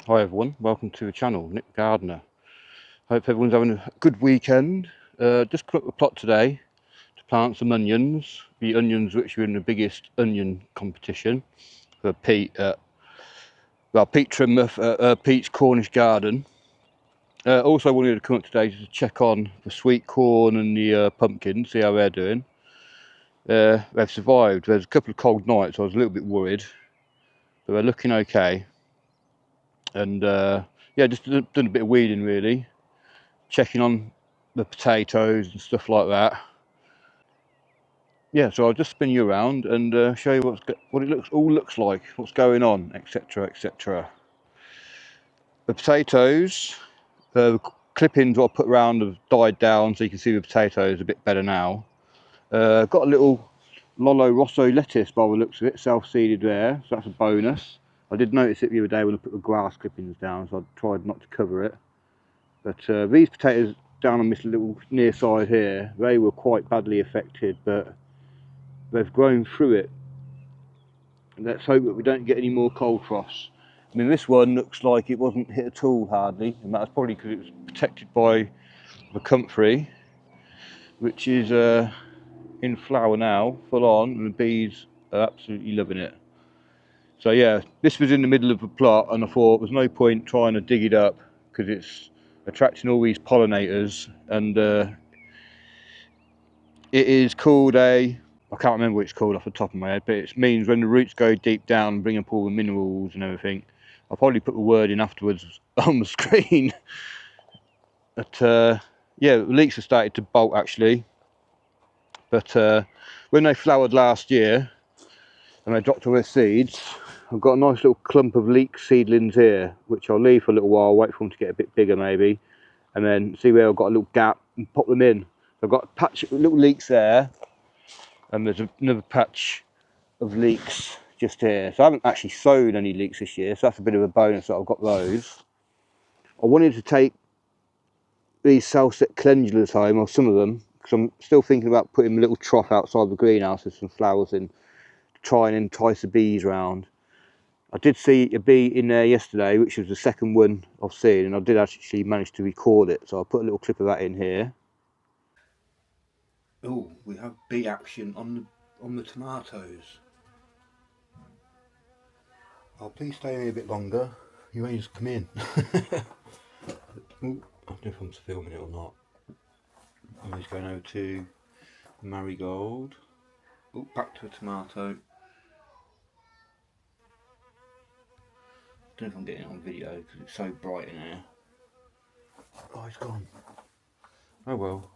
Hi everyone, welcome to the channel, Nick Gardener. Hope everyone's having a good weekend. Just come up with a plot today to plant some onions. The onions which are in the biggest onion competition for Pete, Pete Trimmer, Pete's Cornish Garden. Also wanted to come up today to check on the sweet corn and the pumpkins, see how they're doing. They've survived. There's a couple of cold nights, so I was a little bit worried, but they're looking okay. And yeah, just done a bit of weeding really, checking on the potatoes and stuff like that. Yeah, so I'll just spin you around and show you what it looks like, what's going on, etc, etc. The potatoes, the clippings I put around have died down, so you can see the potatoes a bit better now. Got a little Lollo Rosso lettuce by the looks of it, self-seeded there, so that's a bonus. I did notice it the other day when I put the grass clippings down, so I tried not to cover it. But these potatoes down on this little near side here, they were quite badly affected, but they've grown through it. Let's hope that we don't get any more cold frosts. I mean, this one looks like it wasn't hit at all hardly, and that's probably because it was protected by the comfrey, which is in flower now, full on, and the bees are absolutely loving it. So yeah, this was in the middle of the plot, and I thought there's no point trying to dig it up because it's attracting all these pollinators, and it is called I can't remember what it's called off the top of my head, but it means when the roots go deep down and bring up all the minerals and everything. I'll probably put the word in afterwards on the screen. But yeah, the leeks have started to bolt actually. But when they flowered last year and they dropped all their seeds, I've got a nice little clump of leek seedlings here, which I'll leave for a little while, wait for them to get a bit bigger maybe, and then see where I've got a little gap and pop them in. I've got a patch of little leeks there, and there's another patch of leeks just here. So I haven't actually sowed any leeks this year, so that's a bit of a bonus that I've got those. I wanted to take these self-set calendulas home, or some of them, because I'm still thinking about putting a little trough outside the greenhouse with some flowers in, to try and entice the bees round. I did see a bee in there yesterday, which was the second one I've seen, and I did actually manage to record it, so I'll put a little clip of that in here. Oh, we have bee action on the tomatoes. Oh, please stay here a bit longer. You may just come in. Ooh, I don't know if I'm filming it or not. I'm just going over to marigold. Oh, back to a tomato. I don't know if I'm getting it on video because it's so bright in here. Oh, it's gone. Oh well.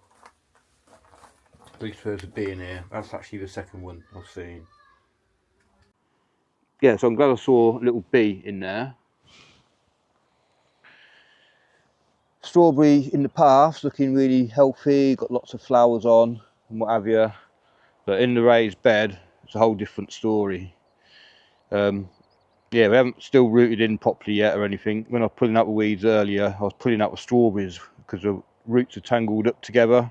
At least there's a bee in here. That's actually the second one I've seen. Yeah, so I'm glad I saw a little bee in there. Strawberry in the path, looking really healthy, got lots of flowers on and what have you. But in the raised bed, it's a whole different story. Yeah, we haven't still rooted in properly yet or anything. When I was pulling out the weeds earlier, I was pulling out the strawberries because the roots are tangled up together.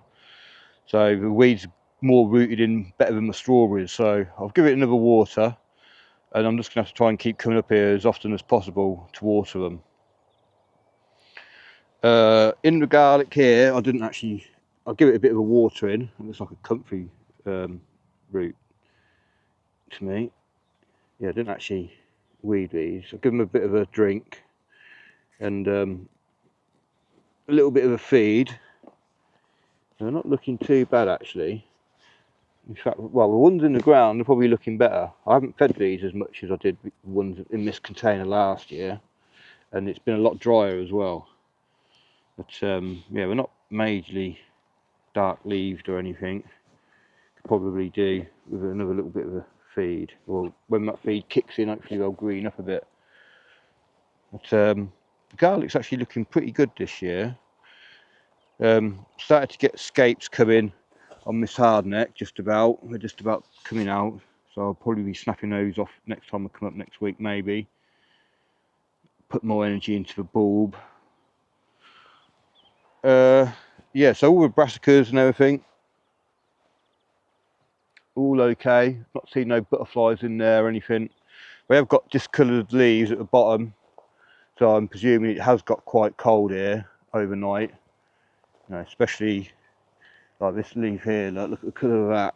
So the weeds are more rooted in better than the strawberries. So I'll give it another water, and I'm just going to have to try and keep coming up here as often as possible to water them. In the garlic here, I'll give it a bit of a watering. It looks like a comfrey root to me. Yeah, I didn't actually weed these. I'll give them a bit of a drink and a little bit of a feed. They're not looking too bad actually. In fact, well, the ones in the ground are probably looking better. I haven't fed these as much as I did the ones in this container last year, and it's been a lot drier as well. But yeah, we're not majorly dark leaved or anything. Could probably do with another little bit of a feed, or when that feed kicks in, hopefully they'll green up a bit. But the garlic's actually looking pretty good this year. Started to get scapes coming on this hardneck, they're just about coming out, so I'll probably be snapping those off next time I come up next week maybe. Put more energy into the bulb. Yeah, so all the brassicas and everything, all okay. Not seen no butterflies in there or anything. We have got discoloured leaves at the bottom, so So I'm presuming it has got quite cold here overnight, you know, especially like this leaf here. Look at the colour of that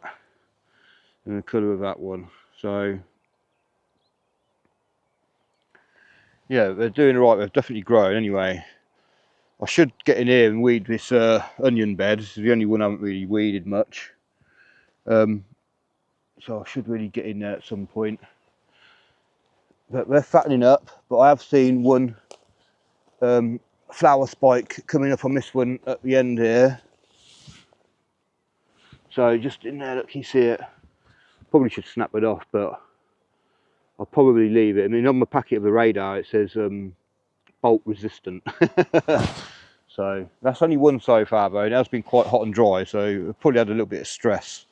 and the colour of that one. So yeah, they're doing all right. They've definitely grown anyway. I should get in here and weed this onion bed. This is the only one I haven't really weeded much. So I should really get in there at some point. But they're fattening up, but I have seen one flower spike coming up on this one at the end here. So just in there, look, you see it. Probably should snap it off, but I'll probably leave it. I mean, on the packet of the radar it says bolt resistant. So that's only one so far though. It has been quite hot and dry, so I've probably had a little bit of stress.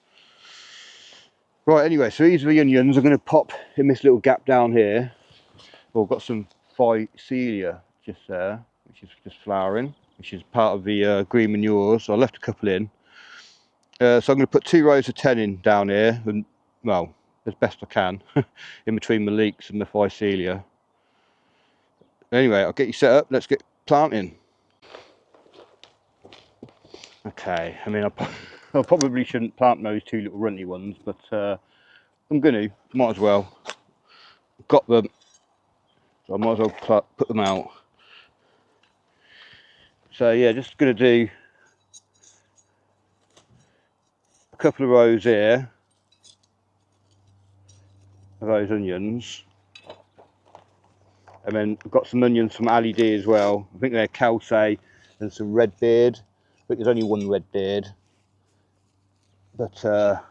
Right, anyway, so these are the onions. I'm going to pop in this little gap down here. Well, I've got some Ailsae just there, which is just flowering, which is part of the green manure, so I left a couple in. So I'm going to put 2 rows of 10 in down here, and well, as best I can, in between the leeks and the Ailsae. Anyway, I'll get you set up, let's get planting. Okay, I mean, I probably shouldn't plant those 2 little runty ones, but I'm going to, might as well. Got them, so I might as well put them out. So yeah, just going to do a couple of rows here of those onions, and then I've got some onions from Ailsae as well. I think they're Ailsae and some red beard. I think there's only one red beard, but we're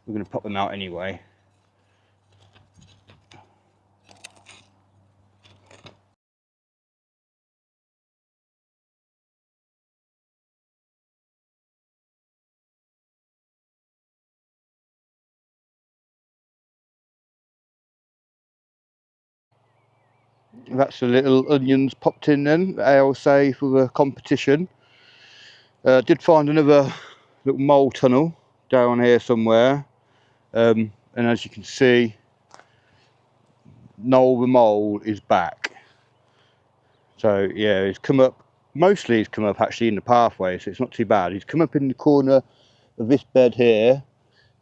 going to pop them out anyway. That's the little onions popped in then, Ailsae for the competition. Did find another little mole tunnel down here somewhere, and as you can see, Noel the mole is back. So yeah, he's come up, mostly he's come up actually in the pathway, so it's not too bad. He's come up in the corner of this bed here,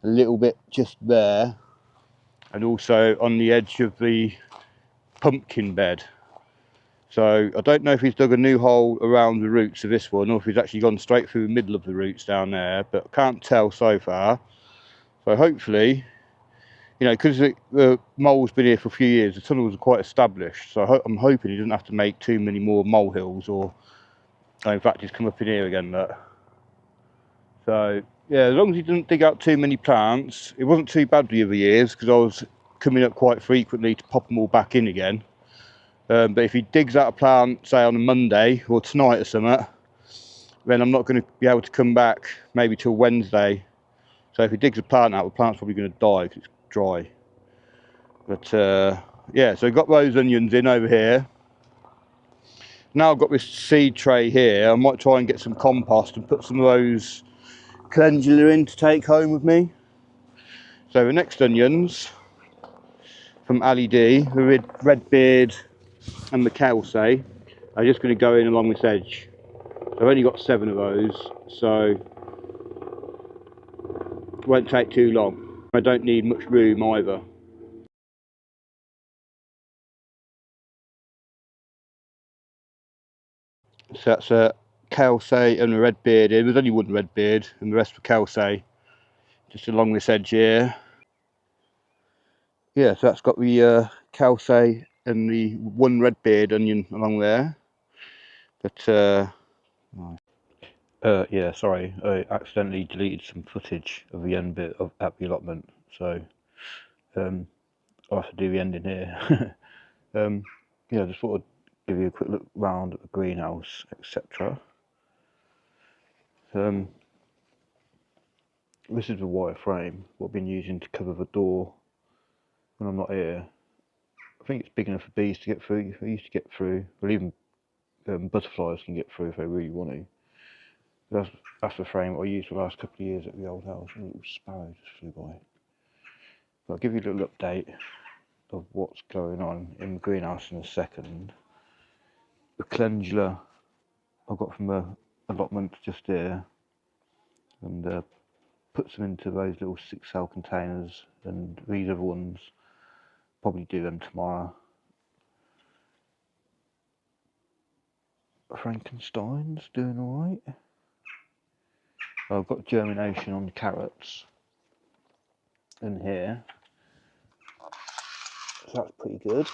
a little bit just there, and also on the edge of the pumpkin bed. So I don't know if he's dug a new hole around the roots of this one, or if he's actually gone straight through the middle of the roots down there, but I can't tell so far. So hopefully, you know, because the mole's been here for a few years, the tunnels are quite established, so I'm hoping he doesn't have to make too many more molehills, or in fact he's come up in here again. Look. So yeah, as long as he doesn't dig out too many plants. It wasn't too bad the other years because I was coming up quite frequently to pop them all back in again. But if he digs out a plant, say on a Monday or tonight or something, then I'm not going to be able to come back maybe till Wednesday. So if he digs a plant out, the plant's probably going to die because it's dry. But yeah, so I've got those onions in over here. Now I've got this seed tray here. I might try and get some compost and put some of those calendula in to take home with me. So the next onions from Ailsae, the red beard and the Ailsae, are just going to go in along this edge. I've only got 7 of those, so it won't take too long. I don't need much room either. So that's a Ailsae and a red beard here. There's only one red beard and the rest were Ailsae, just along this edge here. Yeah, so that's got the Ailsae and the one red beard onion along there. But yeah, sorry, I accidentally deleted some footage of the end bit at the allotment, so I'll have to do the ending here. Yeah, just thought I'd give you a quick look round at the greenhouse, etc. This is the wire frame what I've been using to cover the door when I'm not here. I think it's big enough for bees to get through. They used to get through, or even butterflies can get through if they really want to. That's the frame I used for the last couple of years at the old house. A little sparrow just flew by. But I'll give you a little update. of what's going on in the greenhouse in a second. The calendula I got from a allotment just here, and put them into those little 6-cell containers, and these other ones probably do them tomorrow. Frankenstein's doing alright. I've got germination on the carrots in here, so that's pretty good.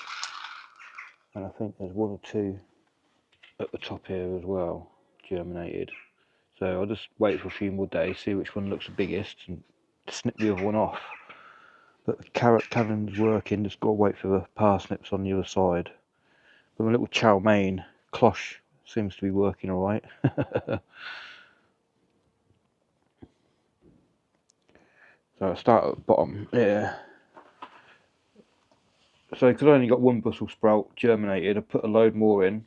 And I think there's 1 or 2 at the top here as well, germinated. So I'll just wait for a few more days, see which one looks the biggest, and snip the other one off. But the carrot cannon's working, just got to wait for the parsnips on the other side. But my little chow mein cloche seems to be working alright. So I'll start at the bottom here. So because I only got 1 Brussels sprout germinated, I put a load more in,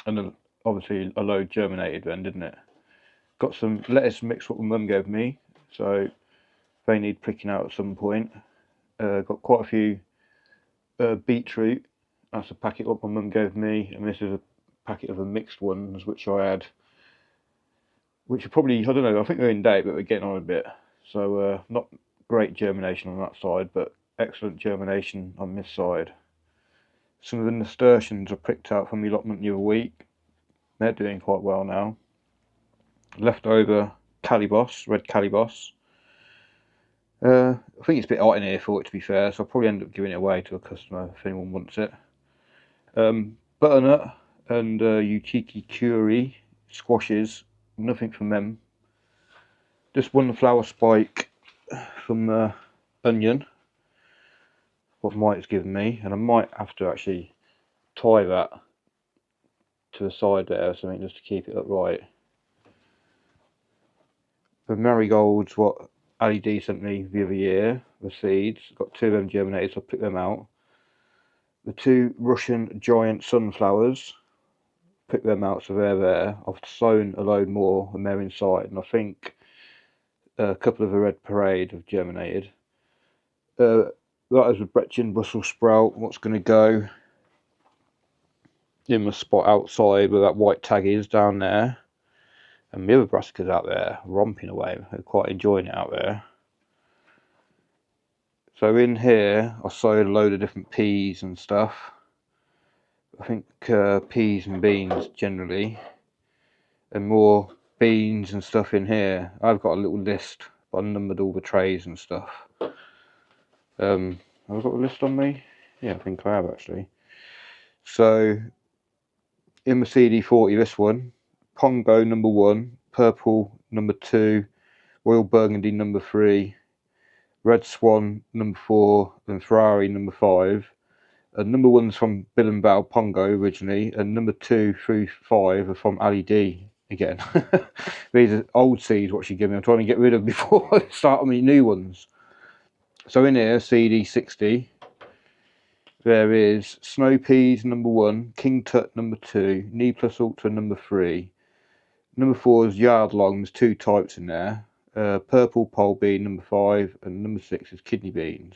and then obviously a load germinated then, didn't it? Got some lettuce mix what my mum gave me, so they need pricking out at some point. Got quite a few beetroot. That's a packet what my mum gave me, and this is a packet of the mixed ones which I had, which are probably, I don't know, I think they're in date, but they're getting on a bit. So not great germination on that side, but excellent germination on this side. Some of the nasturtiums I picked out from the allotment the other week. They're doing quite well now. Leftover calibos, red calibos. I think it's a bit hot in here for it, to be fair, so I'll probably end up giving it away to a customer if anyone wants it. Butternut and Uchiki curry squashes, nothing from them. Just 1 flower spike from onion, what Mike's given me, and I might have to actually tie that to the side there or something just to keep it upright. The marigolds what Ali D sent me the other year, the seeds, got 2 of them germinated, so I picked them out. The 2 Russian giant sunflowers, picked them out, so they're there. I've sown a load more and they're inside, and I think a couple of the red parade have germinated. That is a Brechin Brussels sprout, what's going to go in the spot outside where that white tag is down there. And the other brassicas out there romping away, they're quite enjoying it out there. So in here I sowed a load of different peas and stuff. I think peas and beans generally, and more beans and stuff in here. I've got a little list, but I numbered all the trays and stuff. Have I got a list on me? Yeah, I think I have actually. So in the CD40, this one, Pongo number 1, Purple number 2, Royal Burgundy number 3, Red Swan number 4, and Ferrari number 5. And number 1's from Bill and Val Pongo originally, and number 2 through 5 are from Ali D again. These are old seeds what she gave me. I'm trying to get rid of before I start on my new ones. So in here, CD60, there is Snow Peas number 1, King Tut number 2, Knee Plus Ultra number 3. Number 4 is Yard Long, there's 2 types in there. Purple Pole Bean number 5, and number 6 is Kidney Beans.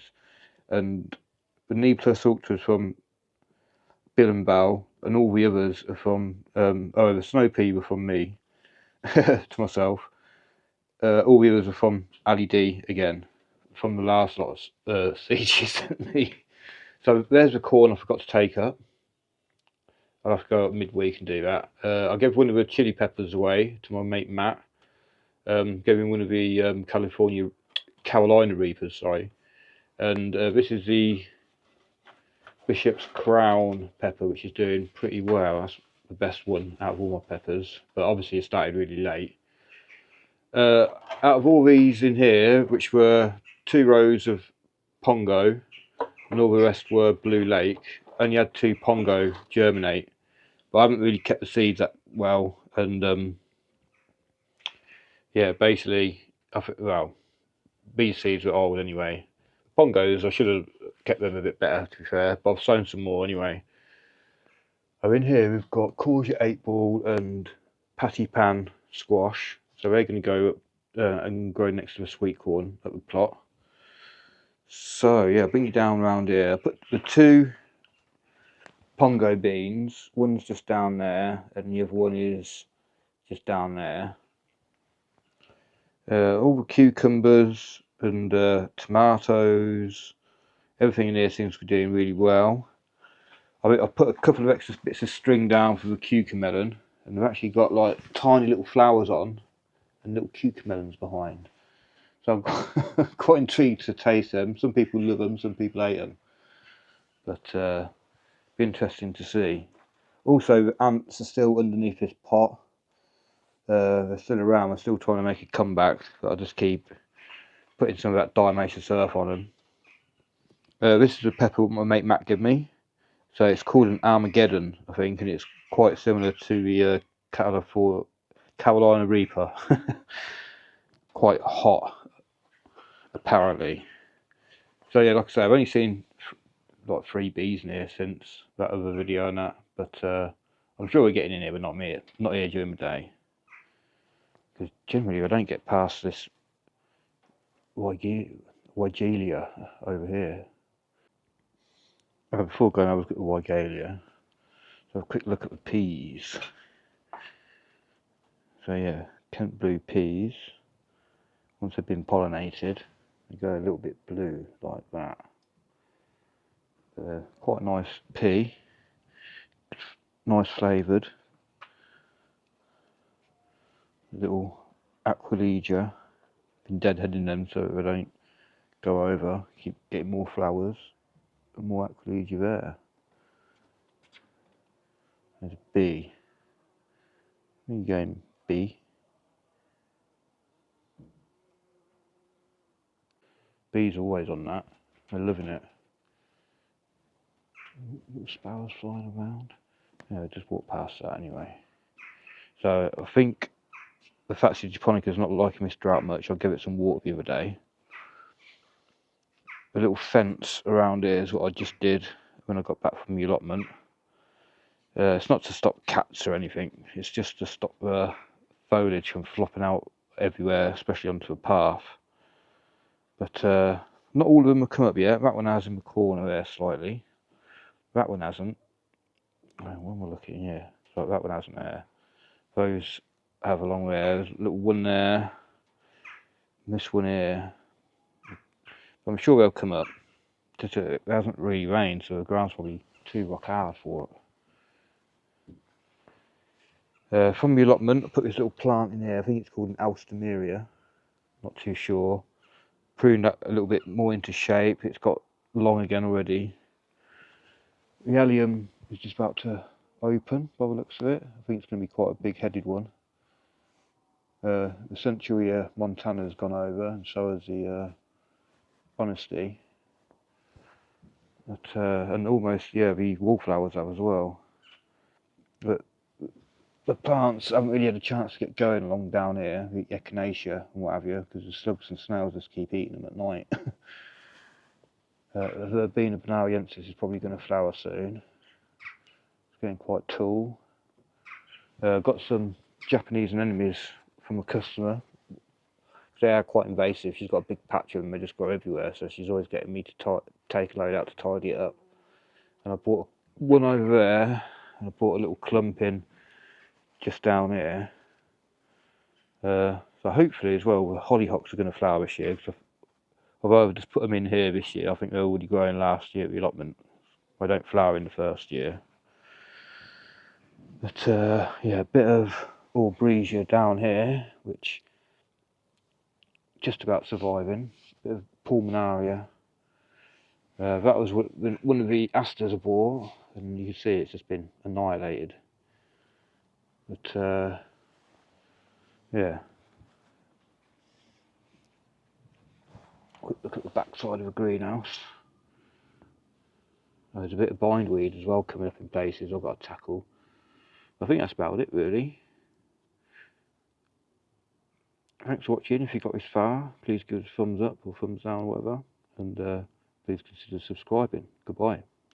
And the Knee Plus Ultra is from Bill and Bal, and all the others are from, the Snow Pea were from me, to myself. All the others are from Ali D again, from the last lot of seeds she sent me. So there's the corn I forgot to take up. I'll have to go up midweek and do that. I gave 1 of the chili peppers away to my mate Matt. Gave him 1 of the Carolina Reapers, sorry. And this is the Bishop's Crown pepper, which is doing pretty well. That's the best one out of all my peppers, but obviously it started really late. Out of all these in here, which were 2 rows of Pongo, and all the rest were Blue Lake, only had 2 Pongo germinate, but I haven't really kept the seeds that well, and yeah, basically, well, these seeds were old anyway. Pongos, I should have kept them a bit better, to be fair, but I've sown some more anyway. Oh, in here we've got courgette 8-ball and patty pan squash, so they're going to go up and grow next to the sweet corn at the plot. So yeah, bring you down around here. I put the 2 pongo beans. One's just down there, and the other one is just down there. All the cucumbers and tomatoes, everything in here seems to be doing really well. I've put a couple of extra bits of string down for the cucumber, and they've actually got like tiny little flowers on and little cucumbers behind. So I'm quite intrigued to taste them. Some people love them, some people hate them, but be interesting to see. Also, the ants are still underneath this pot. They're still around. They're still trying to make a comeback, but I'll just keep putting some of that diatomaceous earth on them. This is a pepper my mate Matt gave me. So it's called an Armageddon, I think, and it's quite similar to the Carolina Reaper. Quite hot, apparently. So yeah, like I say, I've only seen like 3 bees in here since that other video and that, but I'm sure we're getting in here, but not here during the day. Because generally I don't get past this Weigelia over here. Before going over to the Weigelia, so a quick look at the peas. So yeah, Kent blue peas. Once they've been pollinated, they go a little bit blue like that. Quite a nice pea, nice flavoured. Little aquilegia, been deadheading them so they don't go over. Keep getting more flowers and more aquilegia there. There's a bee. Where are you going, bee? Bees always on that. They're loving it. Little sparrows flying around. Yeah, just walk past that anyway. So I think the Fatsia japonica is not liking this drought much. I'll give it some water the other day. A little fence around here is what I just did when I got back from the allotment. It's not to stop cats or anything. It's just to stop the foliage from flopping out everywhere, especially onto the path. But not all of them have come up yet. That one has in the corner there slightly. That one hasn't. When we're looking here, so that one hasn't there. Those have along there. There's a little one there. And this one here. I'm sure they'll come up. It hasn't really rained, so the ground's probably too rock hard for it. From the allotment, I put this little plant in here. I think it's called an Ailsae. Not too sure. Pruned that a little bit more into shape. It's got long again already. The allium is just about to open by the looks of it. I think it's going to be quite a big headed one. The Centuria Montana has gone over, and so has the Honesty. But, and almost, yeah, the wallflowers have as well. But the plants haven't really had a chance to get going along down here, the echinacea and what have you, because the slugs and snails just keep eating them at night. The Verbena bonariensis is probably going to flower soon. It's getting quite tall. Got some Japanese anemones from a customer. They are quite invasive. She's got a big patch of them, they just grow everywhere, so she's always getting me to take a load out to tidy it up. And I bought one over there, and I bought a little clump in just down here. So hopefully as well, the hollyhocks are going to flower this year, because although I've just put them in here this year, I think they're already growing last year at the allotment. They don't flower in the first year. But yeah, a bit of Albreesia down here, which just about surviving. A bit of Pulmonaria. That was one of the asters I bought, and you can see it's just been annihilated. But yeah. Quick look at the back side of the greenhouse. There's a bit of bindweed as well coming up in places I've got to tackle. I think that's about it really. Thanks for watching. If you got this far, please give us a thumbs up or thumbs down or whatever, and please consider subscribing. Goodbye.